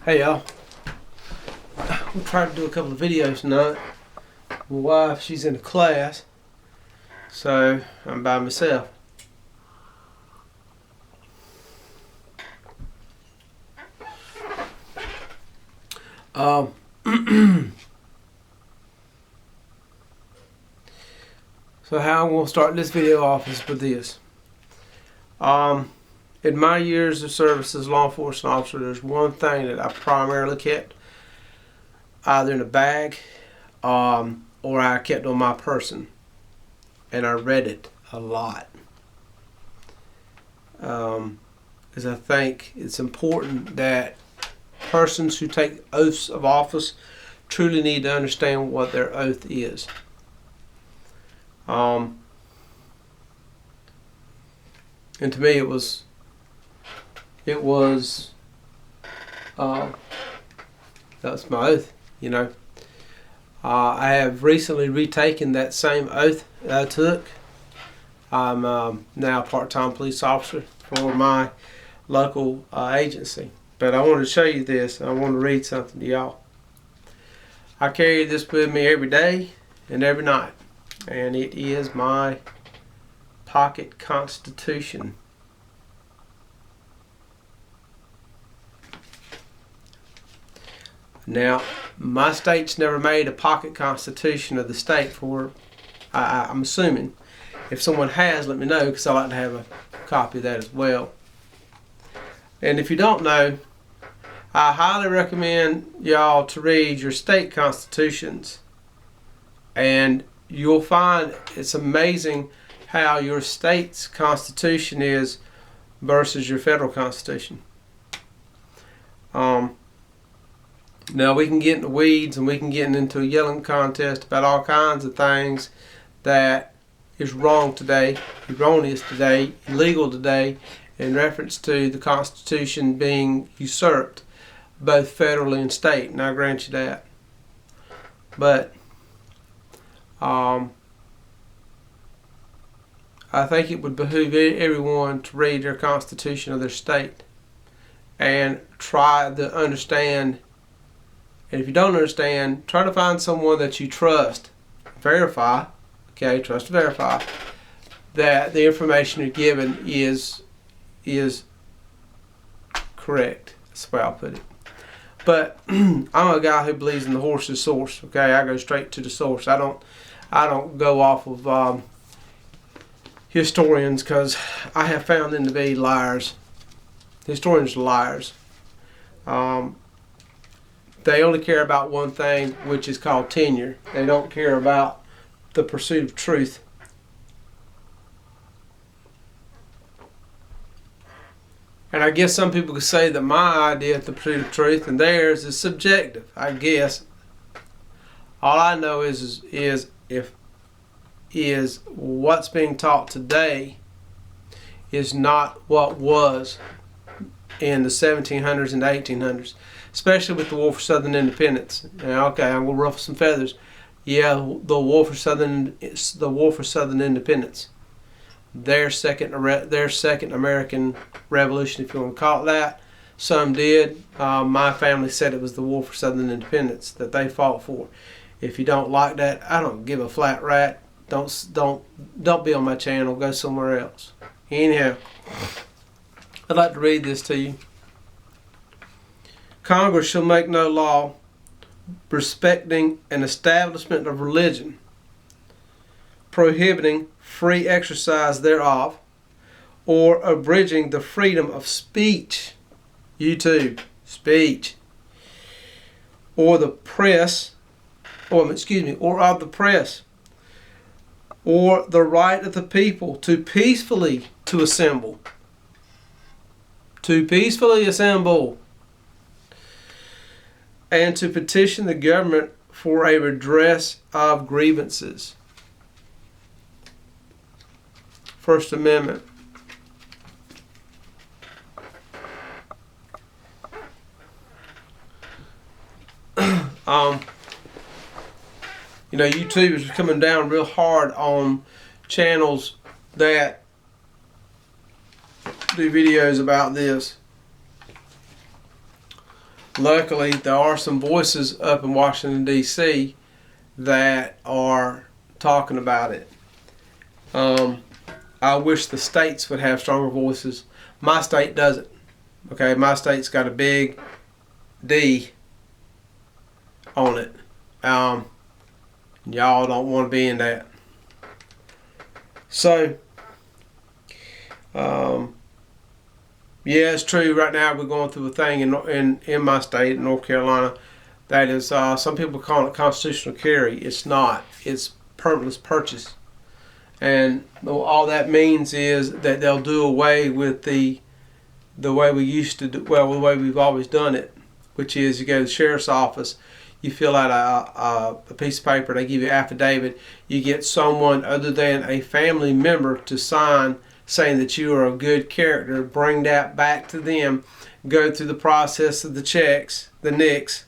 Hey y'all, we'll try to do a couple of videos tonight. My wife, she's in a class, so I'm by myself. So how I'm going to start this video off is with this. In my years of service as a law enforcement officer, there's one thing that I primarily kept either in a bag or I kept on my person, and I read it a lot. Because I think it's important that persons who take oaths of office truly need to understand what their oath is. And to me it was that's my oath, you know. I have recently retaken that same oath that I took. I'm now a part-time police officer for my local agency. But I want to show you this. I want to read something to y'all. I carry this with me every day and every night, and it is my pocket constitution. Now, my state's never made a pocket constitution of the state for, I'm assuming. If someone has, let me know, because I'd like to have a copy of that as well. And if you don't know, I highly recommend y'all to read your state constitutions. And you'll find it's amazing how your state's constitution is versus your federal constitution. Now we can get in the weeds and we can get into a yelling contest about all kinds of things that is wrong today, erroneous today, illegal today, in reference to the Constitution being usurped, both federally and state, and I grant you that. But I think it would behoove everyone to read their Constitution of their state and try to understand. And if you don't understand, try to find someone that you trust. Verify, okay, trust to verify, that the information you're given is correct. That's the way I'll put it. But I'm a guy who believes in the horse's source, okay? I go straight to the source. I don't go off of historians, because I have found them to be liars. Historians are liars. They only care about one thing, which is called tenure. They don't care about the pursuit of truth. And I guess some people could say that my idea of the pursuit of truth and theirs is subjective. I guess all I know is what's being taught today is not what was in the 1700s and 1800s. Especially with the War for Southern Independence. Now, okay, I'm gonna ruffle some feathers. Yeah, the War for Southern Independence. Their second American Revolution, if you want to call it that. Some did. My family said it was the War for Southern Independence that they fought for. If you don't like that, I don't give a flat rat. Don't be on my channel. Go somewhere else. Anyhow, I'd like to read this to you. Congress shall make no law respecting an establishment of religion, prohibiting free exercise thereof, or abridging the freedom of speech, speech, or the press, or of the press, or the right of the people to peacefully assemble, and to petition the government for a redress of grievances. First Amendment. YouTube is coming down real hard on channels that do videos about this. luckily there are some voices up in Washington D.C. that are talking about it. I wish the states would have stronger voices. My state doesn't. Okay, my state's got a big D on it. Y'all don't want to be in that. So, yeah, it's true. Right now we're going through a thing in my state, North Carolina, that is, some people call it constitutional carry. It's not. It's permitless purchase. And all that means is that they'll do away with the way we used to do, well, the way we've always done it, which is you go to the sheriff's office, you fill out a piece of paper, they give you an affidavit, you get someone other than a family member to sign saying that you are a good character, bring that back to them, go through the process of the checks, the NICS,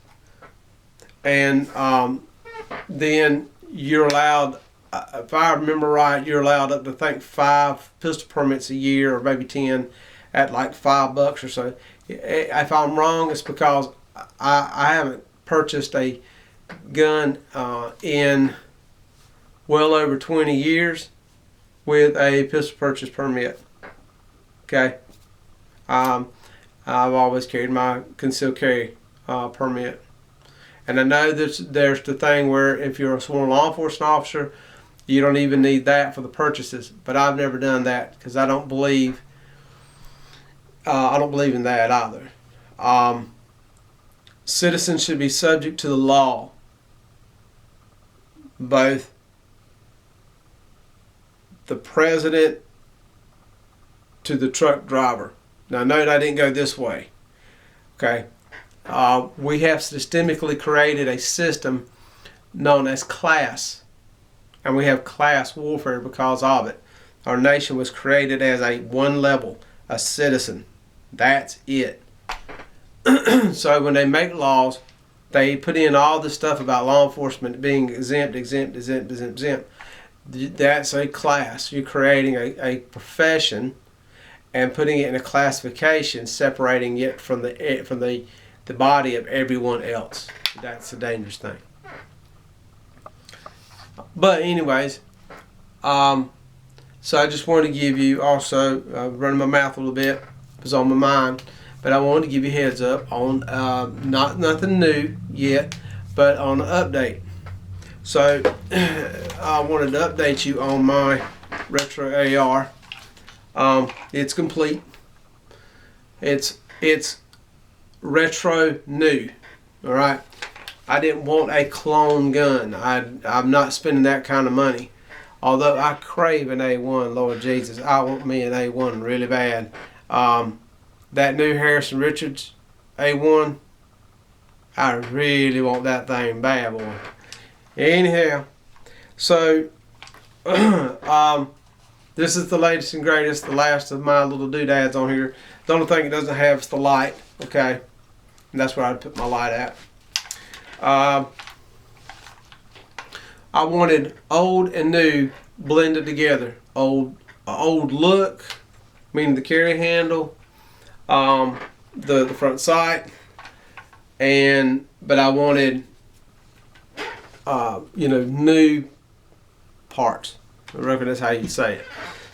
and then you're allowed, if I remember right, you're allowed up to, I think, 5 pistol permits a year, or maybe 10, at like $5 or so. If I'm wrong, it's because I haven't purchased a gun in well over 20 years with a pistol purchase permit. Okay, I've always carried my concealed carry permit, and I know there's the thing where if you're a sworn law enforcement officer, you don't even need that for the purchases. But I've never done that because I don't believe in that either. Citizens should be subject to the law, both the president to the truck driver. Now, note I didn't go this way. Okay, we have systemically created a system known as class, and we have class warfare because of it. Our nation was created as a one level, a citizen. That's it. So when they make laws, they put in all this stuff about law enforcement being exempt. That's a class. You're creating a profession and putting it in a classification, separating it from the body of everyone else. That's a dangerous thing. But anyways, so I just wanted to give you also, running my mouth a little bit, it was on my mind, but I wanted to give you a heads up on nothing new yet, but on an update. So I wanted to update you on my retro AR. It's complete. It's retro new. All right. I didn't want a clone gun. I'm not spending that kind of money. Although I crave an A1, Lord Jesus, I want me an A1 really bad. That new Harrison Richards A1, I really want that thing bad, boy. Anyhow, so this is the latest and greatest, the last of my little doodads on here. The only thing it doesn't have is the light, okay? And that's where I'd put my light at. I wanted old and new blended together. Old look, meaning the carry handle, the front sight, but I wanted new parts. I reckon that's how you say it.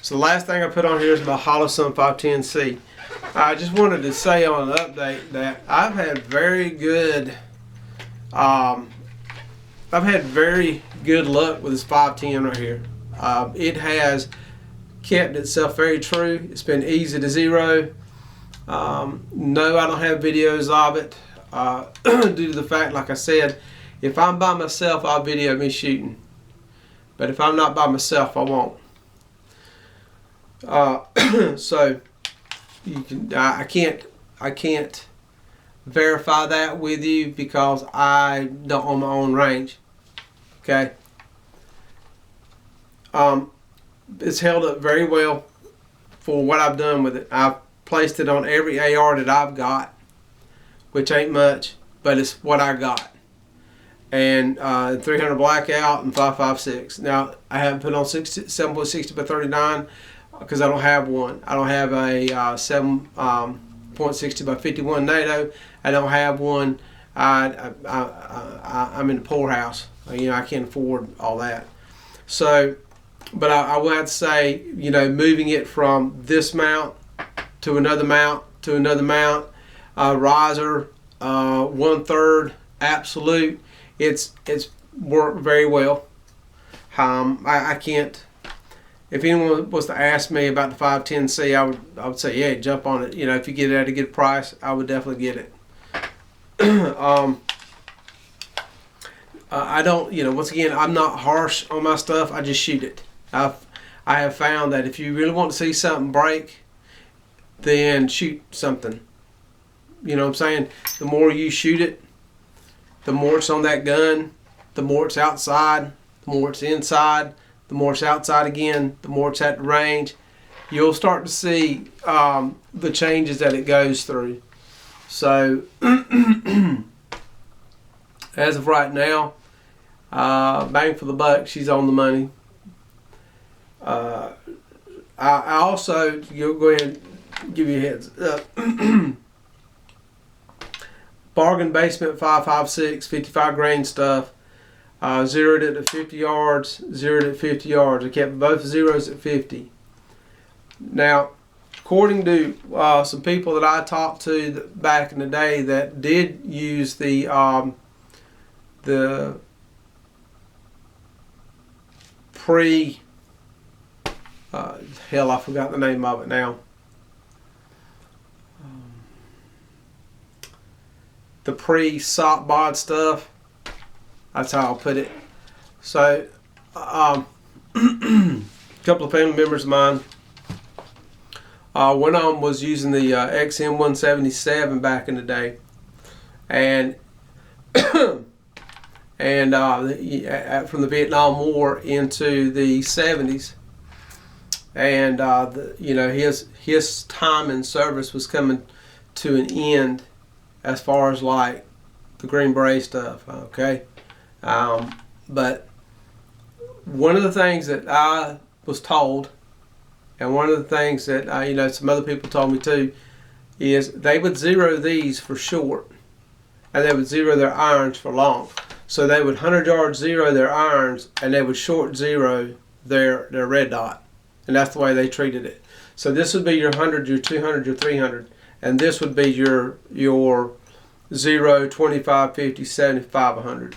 So the last thing I put on here is my Holosun 510C. I just wanted to say on an update that I've had very good luck with this 510 right here. It has kept itself very true. It's been easy to zero. No, I don't have videos of it due to the fact, like I said, if I'm by myself, I'll video me shooting. But if I'm not by myself, I won't. So you can, I can't verify that with you because I don't own my own range. Okay. It's held up very well for what I've done with it. I've placed it on every AR that I've got, which ain't much, but it's what I got. And 300 blackout and 5.56. Now I haven't put on 7.60 by 39 because I don't have one. I don't have a .60 by 51 NATO. I don't have one. I'm in the poorhouse. You know, I can't afford all that. So, but I would have to say, you know, moving it from this mount to another mount to another mount, riser, 1/3 absolute. It's worked very well. I can't. If anyone was to ask me about the 510C, I would say, yeah, jump on it. You know, if you get it at a good price, I would definitely get it. I don't, you know, once again, I'm not harsh on my stuff. I just shoot it. I have found that if you really want to see something break, then shoot something. You know what I'm saying? The more you shoot it, the more it's on that gun, the more it's outside, the more it's inside, the more it's outside again, the more it's at the range. You'll start to see the changes that it goes through. So, as of right now, bang for the buck, she's on the money. I also, you'll go ahead and give you a heads up. Bargain Basement 5.56, 55 grain stuff. Zeroed it at 50 yards, zeroed at 50 yards. I kept both zeros at 50. Now, according to some people that I talked to back in the day that did use the pre, hell, I forgot the name of it now. The pre-sock bod stuff. That's how I'll put it. So, a couple of family members of mine, one of them was using the XM177 back in the day, and from the Vietnam War into the 70s, and you know, his time in service was coming to an end as far as like the Green Beret stuff. Okay. But one of the things that I was told, and one of the things that you know, some other people told me too, is they would zero these for short, and they would zero their irons for long. So they would 100-yard zero their irons, and they would short zero their red dot, and that's the way they treated it. So this would be your 100, your 200, your 300, and this would be your 0, 25, 50, 75, 100.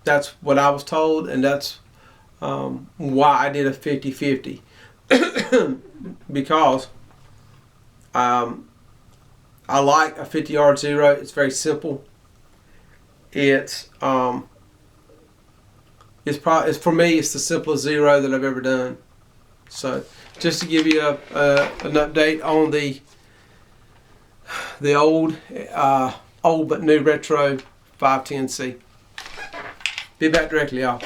That's what I was told, and that's why I did a 50-50. Because I like a 50-yard zero. It's very simple. It's for me, it's the simplest zero that I've ever done. So just to give you an update on the old but new retro 510C. Be back directly, y'all.